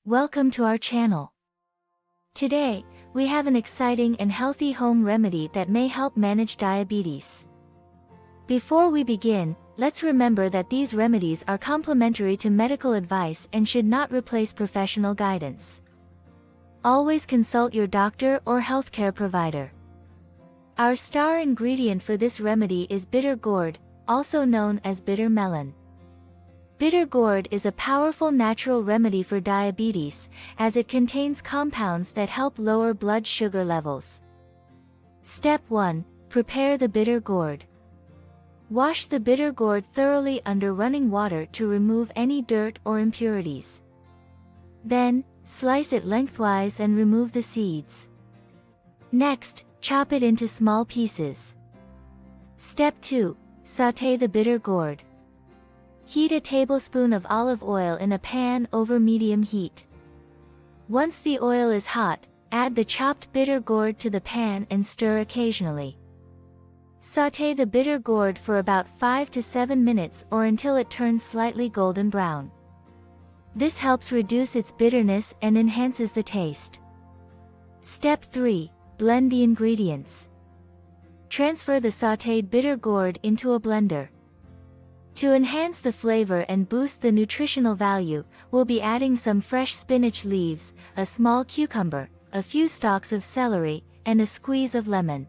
Welcome to our channel. Today, we have an exciting and healthy home remedy that may help manage diabetes. Before we begin, let's remember that these remedies are complementary to medical advice and should not replace professional guidance. Always consult your doctor or healthcare provider. Our star ingredient for this remedy is bitter gourd, also known as bitter melon. Bitter gourd is a powerful natural remedy for diabetes, as it contains compounds that help lower blood sugar levels. Step 1. Prepare the bitter gourd. Wash the bitter gourd thoroughly under running water to remove any dirt or impurities. Then, slice it lengthwise and remove the seeds. Next, chop it into small pieces. Step 2. Sauté the bitter gourd. Heat a tablespoon of olive oil in a pan over medium heat. Once the oil is hot, add the chopped bitter gourd to the pan and stir occasionally. Sauté the bitter gourd for about 5 to 7 minutes or until it turns slightly golden brown. This helps reduce its bitterness and enhances the taste. Step 3. Blend the ingredients. Transfer the sautéed bitter gourd into a blender. To enhance the flavor and boost the nutritional value, we'll be adding some fresh spinach leaves, a small cucumber, a few stalks of celery, and a squeeze of lemon.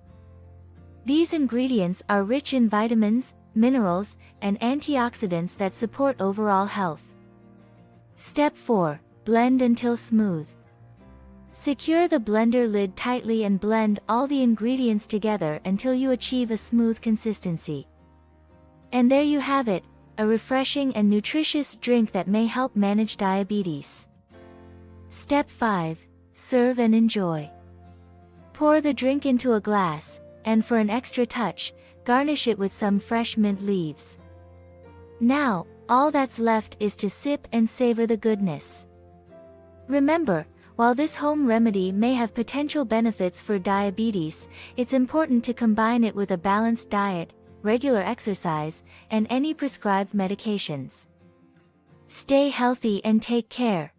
These ingredients are rich in vitamins, minerals, and antioxidants that support overall health. Step 4. Blend until smooth. Secure the blender lid tightly and blend all the ingredients together until you achieve a smooth consistency. And there you have it, a refreshing and nutritious drink that may help manage diabetes. Step 5. Serve and enjoy. Pour the drink into a glass, and for an extra touch, garnish it with some fresh mint leaves. Now, all that's left is to sip and savor the goodness. Remember, while this home remedy may have potential benefits for diabetes, it's important to combine it with a balanced diet, regular exercise, and any prescribed medications. Stay healthy and take care.